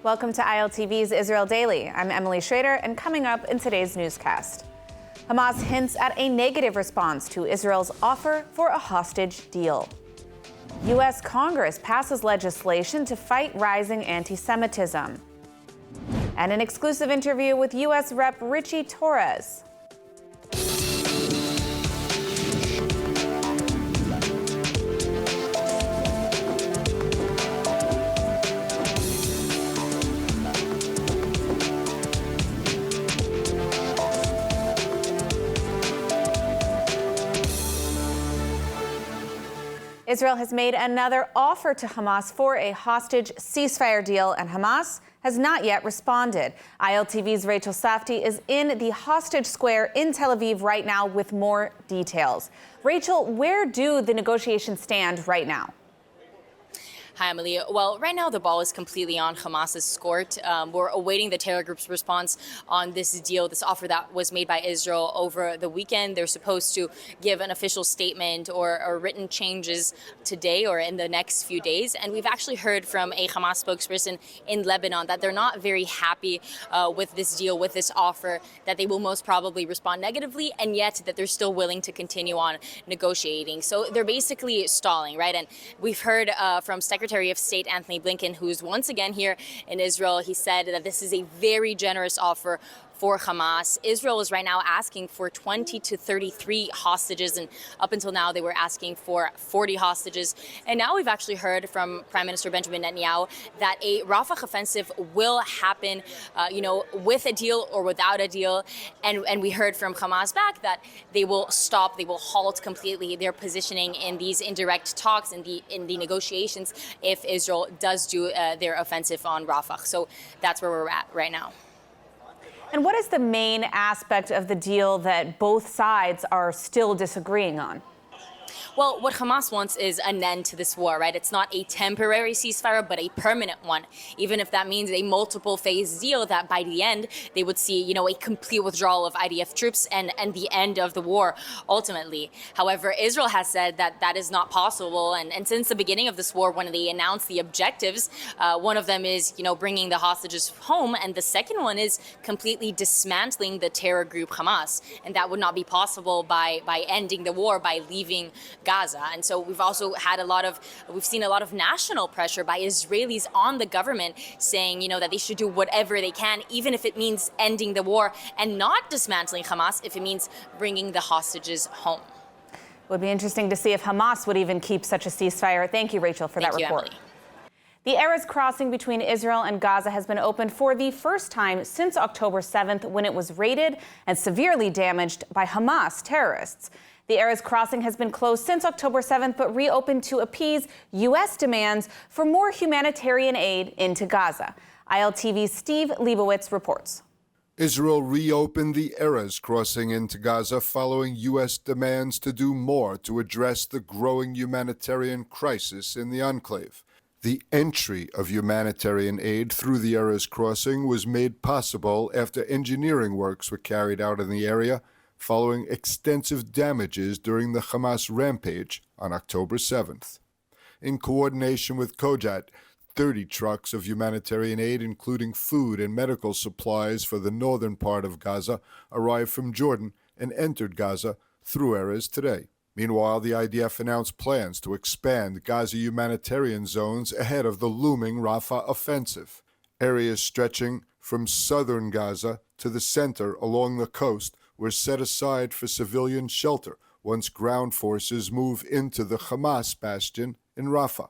Welcome to ILTV's Israel Daily. I'm Emily Schrader, and coming up in today's newscast, Hamas hints at a negative response to Israel's offer for a hostage deal. U.S. Congress passes legislation to fight rising anti-Semitism. And an exclusive interview with U.S. Rep. Richie Torres. Israel has made another offer to Hamas for a hostage ceasefire deal, and Hamas has not yet responded. ILTV's Rachel Safdie is in the hostage square in Tel Aviv right now with more details. Rachel, where do the negotiations stand right now? Hi, Emily. Well, right now the ball is completely on Hamas's court. We're awaiting the terror group's response on this deal, this offer that was made by Israel over the weekend. They're supposed to give an official statement or written changes today or in the next few days. And we've actually heard from a Hamas spokesperson in Lebanon that they're not very happy with this deal, with this offer, that they will most probably respond negatively, and yet that they're still willing to continue on negotiating. So they're basically stalling, right? And we've heard from Secretary of State Anthony Blinken, who's once again here in Israel. He said that this is a very generous offer for Hamas. Israel is right now asking for 20 to 33 hostages, and up until now they were asking for 40 hostages. And now we've actually heard from Prime Minister Benjamin Netanyahu that a Rafah offensive will happen, with a deal or without a deal. And we heard from Hamas back that they will stop, they will halt completely their positioning in these indirect talks, in the negotiations, if Israel does do their offensive on Rafah. So that's where we're at right now. And what is the main aspect of the deal that both sides are still disagreeing on? Well, what Hamas wants is an end to this war, right? It's not a temporary ceasefire, but a permanent one, even if that means a multiple phase deal that by the end they would see, a complete withdrawal of IDF troops and the end of the war ultimately. However, Israel has said that that is not possible. And since the beginning of this war, when they announced the objectives, one of them is, bringing the hostages home. And the second one is completely dismantling the terror group Hamas. And that would not be possible by ending the war, by leaving Gaza. And so we've seen a lot of national pressure by Israelis on the government saying, that they should do whatever they can, even if it means ending the war, and not dismantling Hamas if it means bringing the hostages home. It would be interesting to see if Hamas would even keep such a ceasefire. Thank you, Rachel, for that report. Emily. The Erez crossing between Israel and Gaza has been opened for the first time since October 7th, when it was raided and severely damaged by Hamas terrorists. The Erez crossing has been closed since October 7th, but reopened to appease U.S. demands for more humanitarian aid into Gaza. ILTV's Steve Leibowitz reports. Israel reopened the Erez crossing into Gaza following U.S. demands to do more to address the growing humanitarian crisis in the enclave. The entry of humanitarian aid through the Erez crossing was made possible after engineering works were carried out in the area following extensive damages during the Hamas rampage on October 7th. In coordination with Kojat, 30 trucks of humanitarian aid, including food and medical supplies for the northern part of Gaza, arrived from Jordan and entered Gaza through Erez today. Meanwhile, the IDF announced plans to expand Gaza humanitarian zones ahead of the looming Rafah offensive. Areas stretching from southern Gaza to the center along the coast were set aside for civilian shelter once ground forces move into the Hamas bastion in Rafah.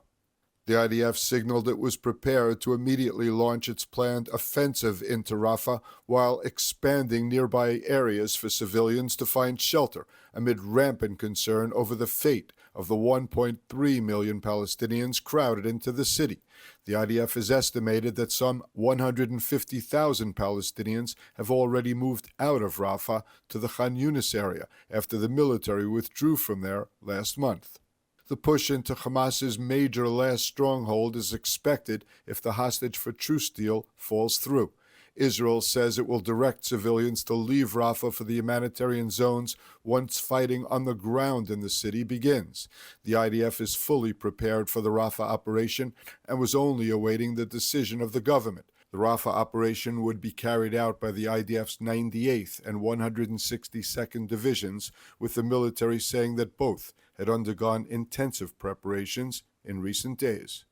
The IDF signaled it was prepared to immediately launch its planned offensive into Rafah while expanding nearby areas for civilians to find shelter amid rampant concern over the fate of the 1.3 million Palestinians crowded into the city. The IDF has estimated that some 150,000 Palestinians have already moved out of Rafah to the Khan Yunis area after the military withdrew from there last month. The push into Hamas's major last stronghold is expected if the hostage-for-truce deal falls through. Israel says it will direct civilians to leave Rafah for the humanitarian zones once fighting on the ground in the city begins. The IDF is fully prepared for the Rafah operation and was only awaiting the decision of the government. The Rafah operation would be carried out by the IDF's 98th and 162nd Divisions, with the military saying that both had undergone intensive preparations in recent days.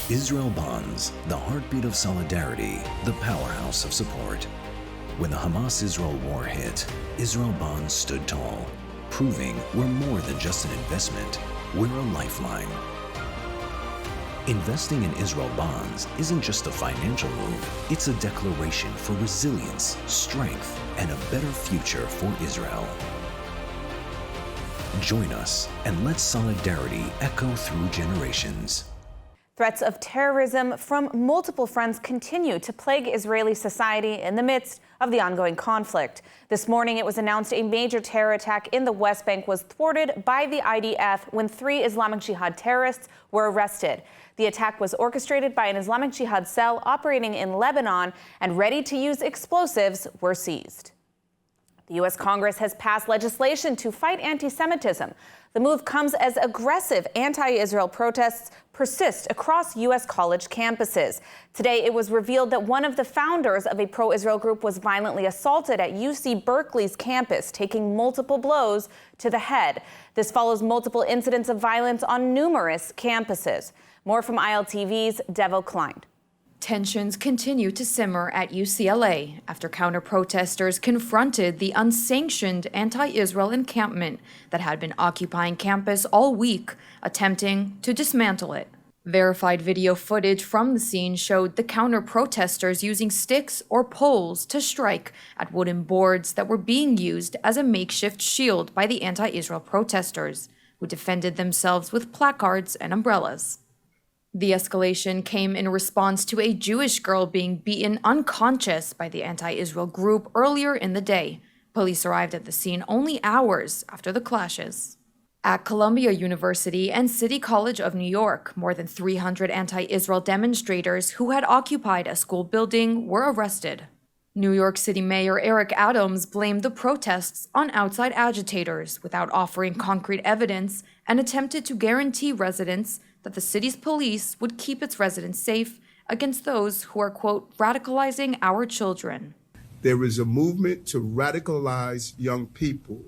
Israel bonds, the heartbeat of solidarity, the powerhouse of support. When the Hamas-Israel war hit, Israel bonds stood tall, proving we're more than just an investment, we're a lifeline. Investing in Israel bonds isn't just a financial move, it's a declaration for resilience, strength, and a better future for Israel. Join us and let solidarity echo through generations. Threats of terrorism from multiple fronts continue to plague Israeli society in the midst of the ongoing conflict. This morning, it was announced a major terror attack in the West Bank was thwarted by the IDF when 3 Islamic Jihad terrorists were arrested. The attack was orchestrated by an Islamic Jihad cell operating in Lebanon, and ready-to-use explosives were seized. The U.S. Congress has passed legislation to fight anti-Semitism. The move comes as aggressive anti-Israel protests persist across U.S. college campuses. Today, it was revealed that one of the founders of a pro-Israel group was violently assaulted at UC Berkeley's campus, taking multiple blows to the head. This follows multiple incidents of violence on numerous campuses. More from ILTV's Devo Klein. Tensions continue to simmer at UCLA after counter-protesters confronted the unsanctioned anti-Israel encampment that had been occupying campus all week, attempting to dismantle it. Verified video footage from the scene showed the counter-protesters using sticks or poles to strike at wooden boards that were being used as a makeshift shield by the anti-Israel protesters, who defended themselves with placards and umbrellas. The escalation came in response to a Jewish girl being beaten unconscious by the anti-Israel group earlier in the day. Police arrived at the scene only hours after the clashes. At Columbia University and City College of New York, more than 300 anti-Israel demonstrators who had occupied a school building were arrested. New York City Mayor Eric Adams blamed the protests on outside agitators without offering concrete evidence and attempted to guarantee residents that the city's police would keep its residents safe against those who are, quote, radicalizing our children. There is a movement to radicalize young people,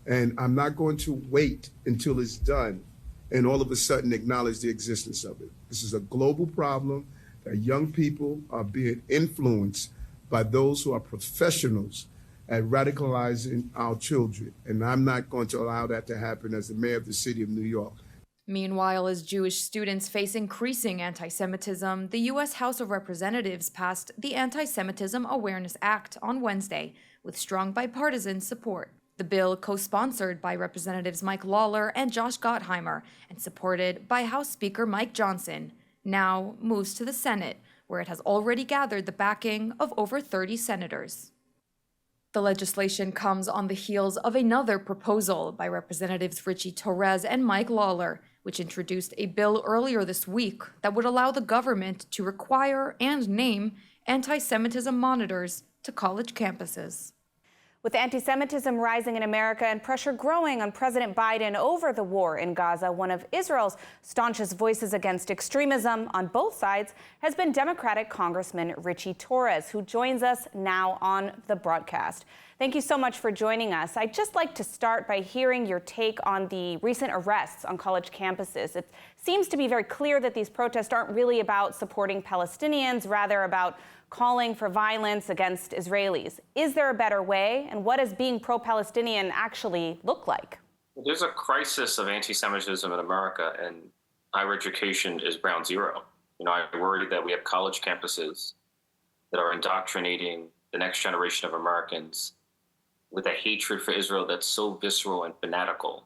and I'm not going to wait until it's done and all of a sudden acknowledge the existence of it. This is a global problem that young people are being influenced by those who are professionals at radicalizing our children, and I'm not going to allow that to happen as the mayor of the city of New York. Meanwhile, as Jewish students face increasing anti-Semitism, the U.S. House of Representatives passed the Anti-Semitism Awareness Act on Wednesday with strong bipartisan support. The bill, co-sponsored by Representatives Mike Lawler and Josh Gottheimer and supported by House Speaker Mike Johnson, now moves to the Senate, where it has already gathered the backing of over 30 senators. The legislation comes on the heels of another proposal by Representatives Richie Torres and Mike Lawler, which introduced a bill earlier this week that would allow the government to require and name anti-Semitism monitors to college campuses. With anti-Semitism rising in America and pressure growing on President Biden over the war in Gaza, one of Israel's staunchest voices against extremism on both sides has been Democratic Congressman Ritchie Torres, who joins us now on the broadcast. Thank you so much for joining us. I'd just like to start by hearing your take on the recent arrests on college campuses. It seems to be very clear that these protests aren't really about supporting Palestinians, rather about calling for violence against Israelis. Is there a better way? And what does being pro-Palestinian actually look like? There's a crisis of anti-Semitism in America, and higher education is ground zero. I worry that we have college campuses that are indoctrinating the next generation of Americans with a hatred for Israel that's so visceral and fanatical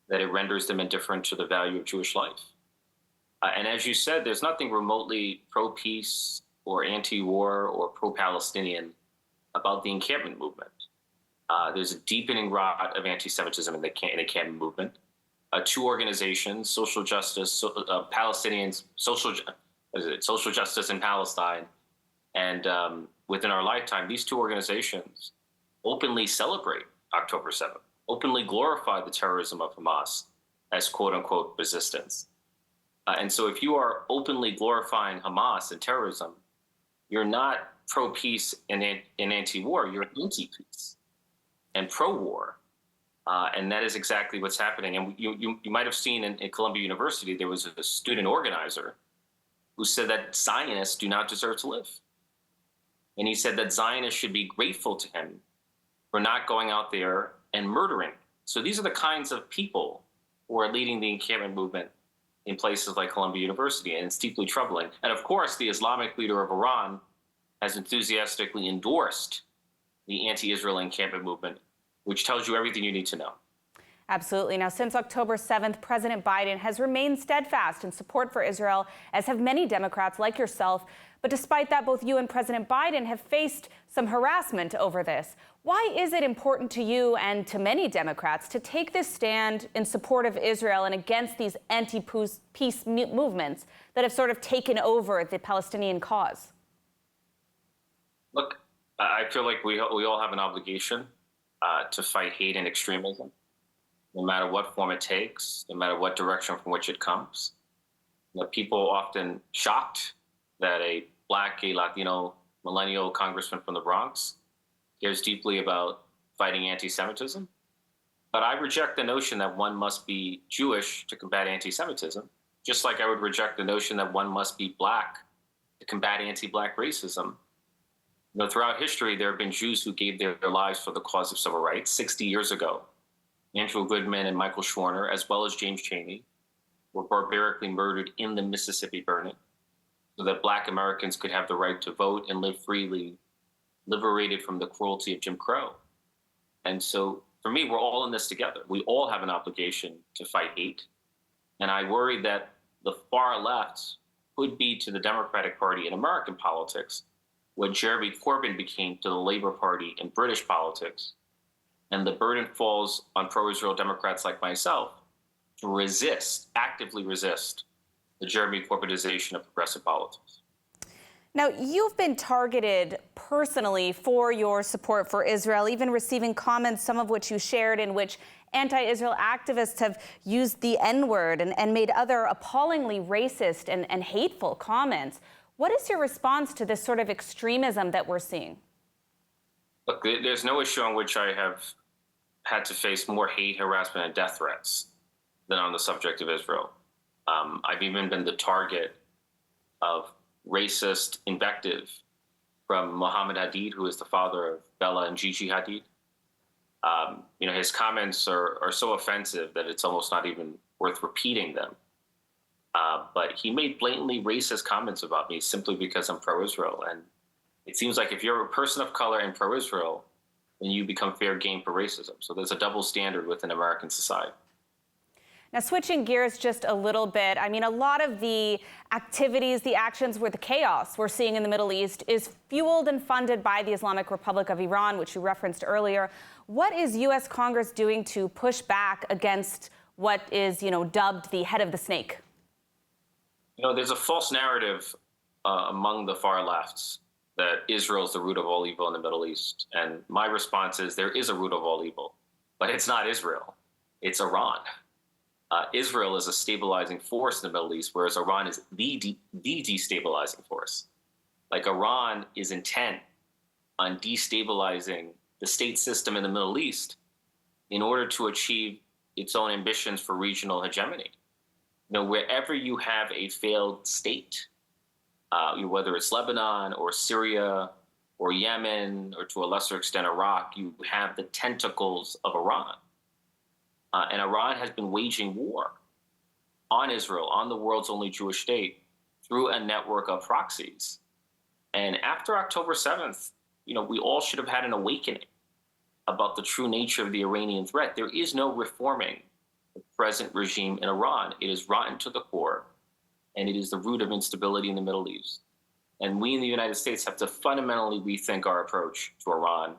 that it renders them indifferent to the value of Jewish life. And as you said, there's nothing remotely pro-peace or anti-war or pro-Palestinian about the encampment movement. There's a deepening rot of anti-Semitism in the encampment movement. Two organizations, social justice, Palestinians, social justice in Palestine, and within our lifetime, these two organizations openly celebrate October 7th, openly glorify the terrorism of Hamas as quote-unquote resistance. And so if you are openly glorifying Hamas and terrorism, you're not pro-peace and anti-war, you're anti-peace and pro-war. And that is exactly what's happening. And you might have seen in Columbia University, there was a student organizer who said that Zionists do not deserve to live. And he said that Zionists should be grateful to him for not going out there and murdering. So these are the kinds of people who are leading the encampment movement in places like Columbia University, and it's deeply troubling. And of course, the Islamic leader of Iran has enthusiastically endorsed the anti-Israel encampment movement, which tells you everything you need to know. Absolutely. Now, since October 7th, President Biden has remained steadfast in support for Israel, as have many Democrats like yourself. But despite that, both you and President Biden have faced some harassment over this. Why is it important to you and to many Democrats to take this stand in support of Israel and against these anti-peace movements that have sort of taken over the Palestinian cause? Look, I feel like we all have an obligation to fight hate and extremism, no matter what form it takes, no matter what direction from which it comes. You know, people often shocked that a Black, gay, Latino, millennial congressman from the Bronx cares deeply about fighting anti-Semitism. But I reject the notion that one must be Jewish to combat anti-Semitism, just like I would reject the notion that one must be Black to combat anti-Black racism. You know, throughout history, there have been Jews who gave their lives for the cause of civil rights. 60 years ago, Andrew Goodman and Michael Schwerner, as well as James Chaney, were barbarically murdered in the Mississippi burning so that Black Americans could have the right to vote and live freely, liberated from the cruelty of Jim Crow. And so, for me, we're all in this together. We all have an obligation to fight hate. And I worry that the far left could be to the Democratic Party in American politics what Jeremy Corbyn became to the Labour Party in British politics. And the burden falls on pro-Israel Democrats like myself to resist, actively resist, the Jeremy Corbynization of progressive politics. Now, you've been targeted personally for your support for Israel, even receiving comments, some of which you shared, in which anti-Israel activists have used the N-word and made other appallingly racist and hateful comments. What is your response to this sort of extremism that we're seeing? Look, there's no issue on which I have had to face more hate, harassment, and death threats than on the subject of Israel. I've even been the target of racist invective from Mohammed Hadid, who is the father of Bella and Gigi Hadid. You know, his comments are so offensive that it's almost not even worth repeating them. But he made blatantly racist comments about me simply because I'm pro-Israel. And it seems like if you're a person of color and pro-Israel, then you become fair game for racism. So there's a double standard within American society. Now, switching gears just a little bit, I mean, a lot of the activities, the actions, the chaos we're seeing in the Middle East is fueled and funded by the Islamic Republic of Iran, which you referenced earlier. What is U.S. Congress doing to push back against what is, dubbed the head of the snake? You know, there's a false narrative among the far lefts that Israel is the root of all evil in the Middle East. And my response is there is a root of all evil, but it's not Israel. It's Iran. Israel is a stabilizing force in the Middle East, whereas Iran is the destabilizing force. Like, Iran is intent on destabilizing the state system in the Middle East in order to achieve its own ambitions for regional hegemony. You know, wherever you have a failed state, whether it's Lebanon or Syria or Yemen or to a lesser extent Iraq, you have the tentacles of Iran. And Iran has been waging war on Israel, on the world's only Jewish state, through a network of proxies. And after October 7th, we all should have had an awakening about the true nature of the Iranian threat. There is no reforming the present regime in Iran. It is rotten to the core, and it is the root of instability in the Middle East. And we in the United States have to fundamentally rethink our approach to Iran.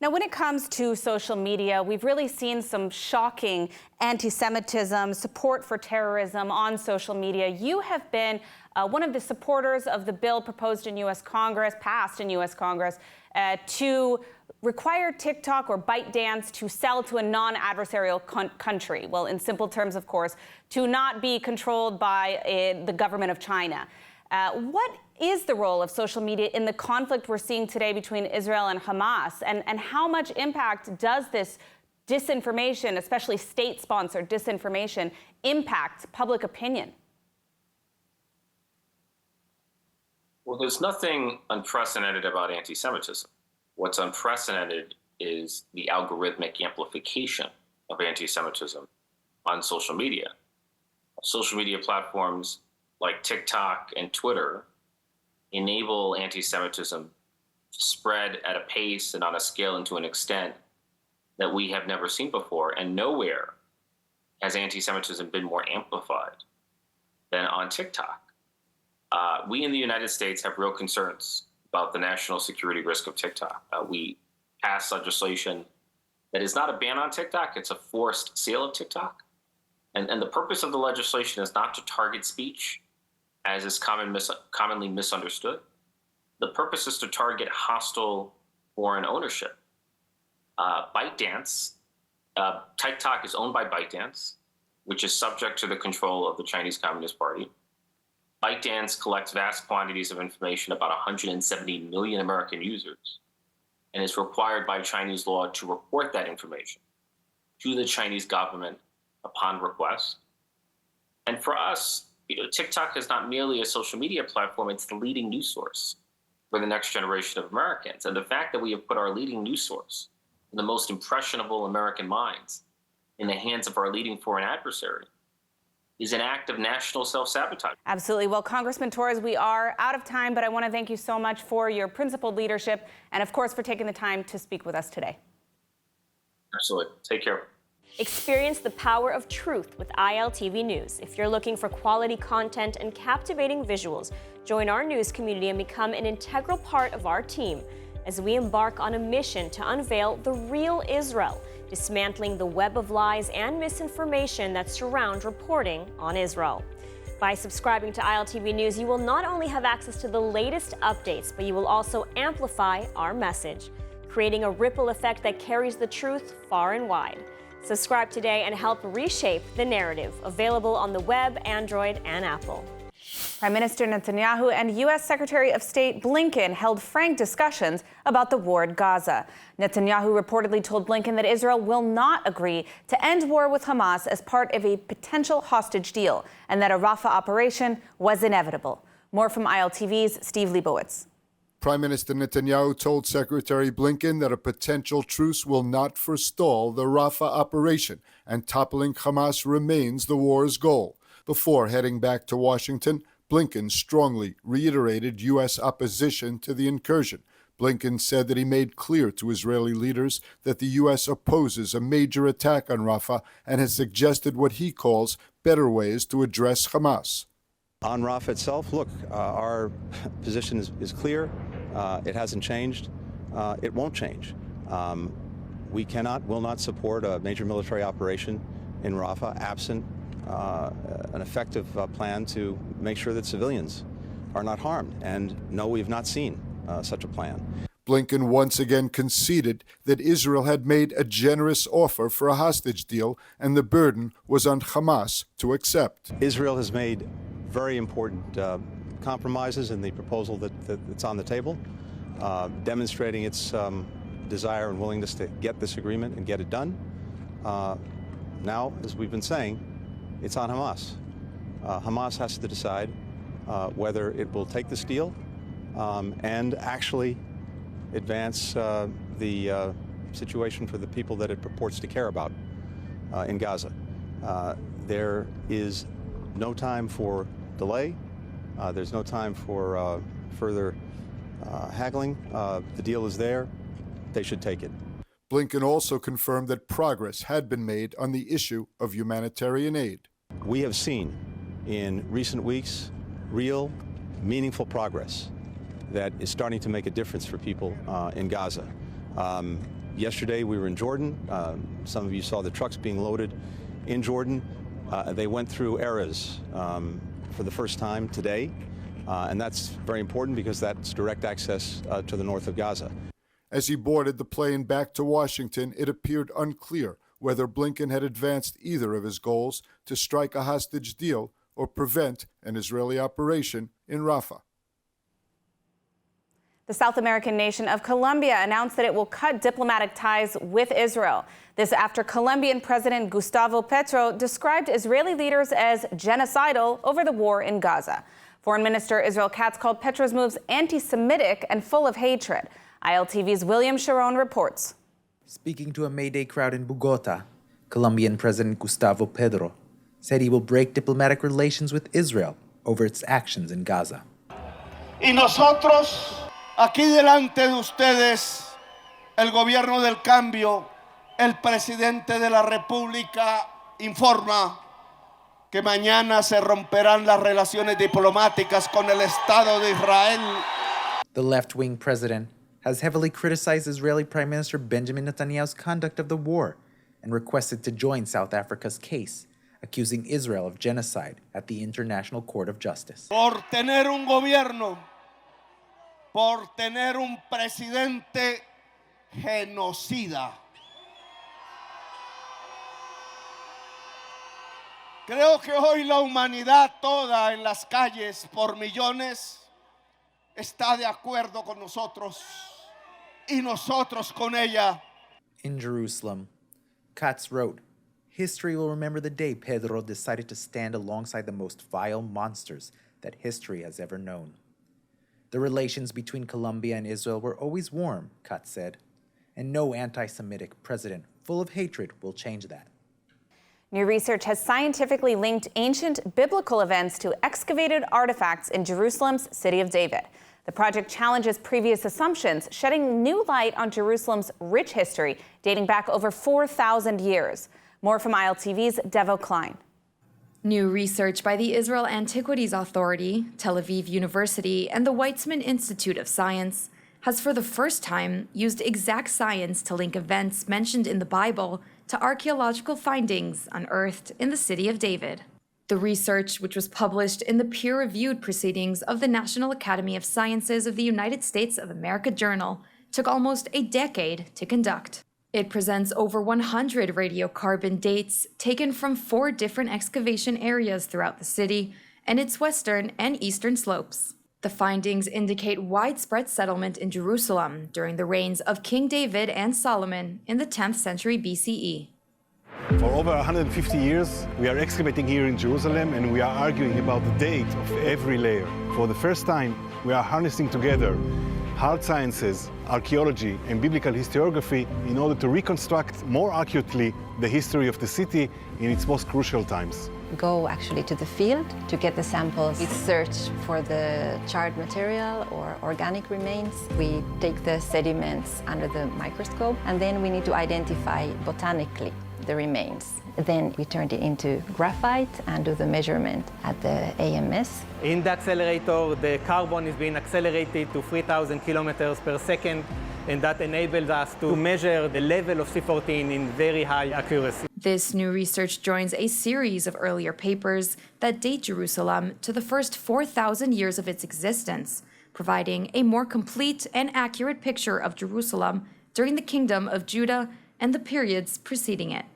Now, when it comes to social media, we've really seen some shocking anti-Semitism, support for terrorism on social media. You have been one of the supporters of the bill proposed in U.S. Congress, passed in U.S. Congress, to require TikTok or ByteDance to sell to a non-adversarial country. Well, in simple terms, of course, to not be controlled by the government of China. What is the role of social media in the conflict we're seeing today between Israel and Hamas? And how much impact does this disinformation, especially state-sponsored disinformation, impact public opinion? Well, there's nothing unprecedented about anti-Semitism. What's unprecedented is the algorithmic amplification of anti-Semitism on social media. Social media platforms like TikTok and Twitter enable anti-Semitism to spread at a pace and on a scale and to an extent that we have never seen before. And nowhere has anti-Semitism been more amplified than on TikTok. We in the United States have real concerns about the national security risk of TikTok. We passed legislation that is not a ban on TikTok, it's a forced sale of TikTok. And the purpose of the legislation is not to target speech, as is commonly misunderstood. The purpose is to target hostile foreign ownership. ByteDance, TikTok is owned by ByteDance, which is subject to the control of the Chinese Communist Party. ByteDance collects vast quantities of information about 170 million American users and is required by Chinese law to report that information to the Chinese government upon request. And for us, TikTok is not merely a social media platform, it's the leading news source for the next generation of Americans. And the fact that we have put our leading news source, the most impressionable American minds, in the hands of our leading foreign adversary is an act of national self-sabotage. Absolutely. Well, Congressman Torres, we are out of time, but I want to thank you so much for your principled leadership and, of course, for taking the time to speak with us today. Absolutely. Take care. Experience the power of truth with ILTV News. If you're looking for quality content and captivating visuals, join our news community and become an integral part of our team as we embark on a mission to unveil the real Israel, dismantling the web of lies and misinformation that surround reporting on Israel. By subscribing to ILTV News, you will not only have access to the latest updates, but you will also amplify our message, creating a ripple effect that carries the truth far and wide. Subscribe today and help reshape the narrative. Available on the web, Android, and Apple. Prime Minister Netanyahu and U.S. Secretary of State Blinken held frank discussions about the war in Gaza. Netanyahu reportedly told Blinken that Israel will not agree to end war with Hamas as part of a potential hostage deal, and that a Rafah operation was inevitable. More from ILTV's Steve Leibowitz. Prime Minister Netanyahu told Secretary Blinken that a potential truce will not forestall the Rafah operation, and toppling Hamas remains the war's goal. Before heading back to Washington, Blinken strongly reiterated U.S. opposition to the incursion. Blinken said that he made clear to Israeli leaders that the U.S. opposes a major attack on Rafah and has suggested what he calls better ways to address Hamas. On Rafah itself, look, our position is clear. It hasn't changed. It won't change. We will not support a major military operation in Rafah absent an effective plan to make sure that civilians are not harmed. And no, we have not seen such a plan. Blinken once again conceded that Israel had made a generous offer for a hostage deal, and the burden was on Hamas to accept. Israel has made very important compromises in the proposal that's on the table, demonstrating its desire and willingness to get this agreement and get it done. Now, as we've been saying, it's on Hamas. Hamas has to decide whether it will take this deal and actually advance the situation for the people that it purports to care about in Gaza. There is no time for delay. There's no time for further haggling. The deal is there. They should take it. Blinken also confirmed that progress had been made on the issue of humanitarian aid. We have seen in recent weeks real, meaningful progress that is starting to make a difference for people in Gaza. Yesterday we were in Jordan. Some of you saw the trucks being loaded in Jordan. They went through Erez for the first time today, and that's very important because that's direct access to the north of Gaza. As he boarded the plane back to Washington, it appeared unclear whether Blinken had advanced either of his goals to strike a hostage deal or prevent an Israeli operation in Rafah. The South American nation of Colombia announced that it will cut diplomatic ties with Israel. This after Colombian President Gustavo Petro described Israeli leaders as genocidal over the war in Gaza. Foreign Minister Israel Katz called Petro's moves anti-Semitic and full of hatred. ILTV's William Sharon reports. Speaking to a May Day crowd in Bogota, Colombian President Gustavo Petro said he will break diplomatic relations with Israel over its actions in Gaza. Y nosotros, aquí delante de ustedes, el gobierno del cambio, el presidente de la República informa que mañana se romperán las relaciones diplomáticas con el Estado de Israel. The left-wing president has heavily criticized Israeli Prime Minister Benjamin Netanyahu's conduct of the war and requested to join South Africa's case, accusing Israel of genocide at the International Court of Justice. Por tener un gobierno, por tener un presidente genocida. Creo que hoy la humanidad toda en las calles por millones está de acuerdo con nosotros y nosotros con ella. In Jerusalem, Katz wrote, "History will remember the day Pedro decided to stand alongside the most vile monsters that history has ever known." The relations between Colombia and Israel were always warm, Katz said, and no anti-Semitic president full of hatred will change that. New research has scientifically linked ancient biblical events to excavated artifacts in Jerusalem's City of David. The project challenges previous assumptions, shedding new light on Jerusalem's rich history dating back over 4,000 years. More from ILTV's Devo Klein. New research by the Israel Antiquities Authority, Tel Aviv University, and the Weizmann Institute of Science has for the first time used exact science to link events mentioned in the Bible to archaeological findings unearthed in the City of David. The research, which was published in the peer-reviewed proceedings of the National Academy of Sciences of the United States of America Journal, took almost a decade to conduct. It presents over 100 radiocarbon dates taken from 4 different excavation areas throughout the city and its western and eastern slopes. The findings indicate widespread settlement in Jerusalem during the reigns of King David and Solomon in the 10th century BCE. For over 150 years, we are excavating here in Jerusalem and we are arguing about the date of every layer. For the first time, we are harnessing together hard sciences, archaeology, and biblical historiography in order to reconstruct more accurately the history of the city in its most crucial times. Go actually to the field to get the samples. We search for the charred material or organic remains. We take the sediments under the microscope, and then we need to identify botanically the remains. Then we turned it into graphite and do the measurement at the AMS. In the accelerator, the carbon is being accelerated to 3,000 kilometers per second, and that enables us to measure the level of C14 in very high accuracy. This new research joins a series of earlier papers that date Jerusalem to the first 4,000 years of its existence, providing a more complete and accurate picture of Jerusalem during the Kingdom of Judah and the periods preceding it.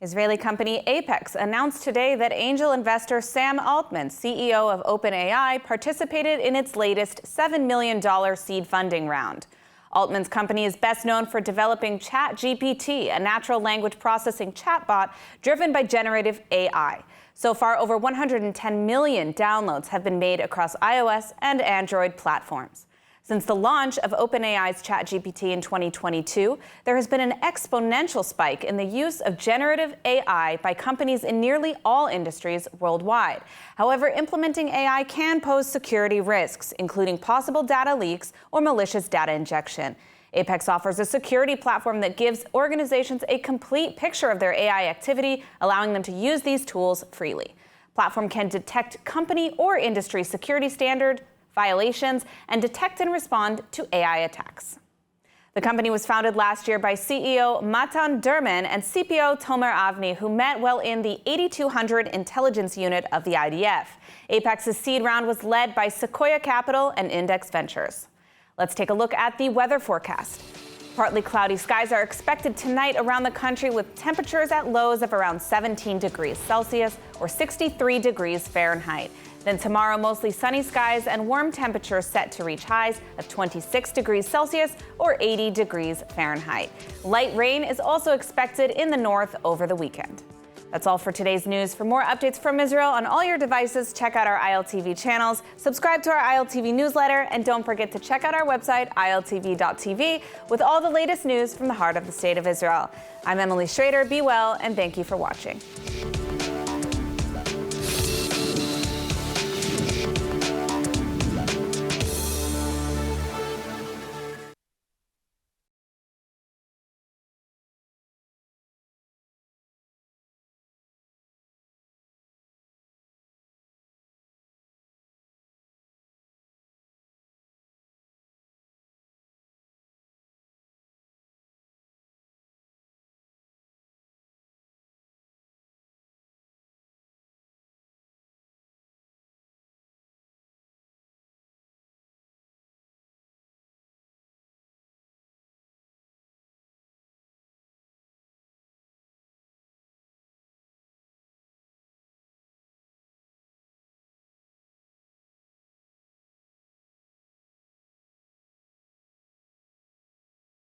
Israeli company Apex announced today that angel investor Sam Altman, CEO of OpenAI, participated in its latest $7 million seed funding round. Altman's company is best known for developing ChatGPT, a natural language processing chatbot driven by generative AI. So far, over 110 million downloads have been made across iOS and Android platforms. Since the launch of OpenAI's ChatGPT in 2022, there has been an exponential spike in the use of generative AI by companies in nearly all industries worldwide. However, implementing AI can pose security risks, including possible data leaks or malicious data injection. Apex offers a security platform that gives organizations a complete picture of their AI activity, allowing them to use these tools freely. The platform can detect company or industry security standard violations and detect and respond to AI attacks. The company was founded last year by CEO Matan Derman and CPO Tomer Avni, who met while in the 8200 intelligence unit of the IDF. Apex's seed round was led by Sequoia Capital and Index Ventures. Let's take a look at the weather forecast. Partly cloudy skies are expected tonight around the country with temperatures at lows of around 17 degrees Celsius or 63 degrees Fahrenheit. Then tomorrow, mostly sunny skies and warm temperatures set to reach highs of 26 degrees Celsius or 80 degrees Fahrenheit. Light rain is also expected in the north over the weekend. That's all for today's news. For more updates from Israel on all your devices, check out our ILTV channels, subscribe to our ILTV newsletter, and don't forget to check out our website, iltv.tv, with all the latest news from the heart of the state of Israel. I'm Emily Schrader. Be well, and thank you for watching.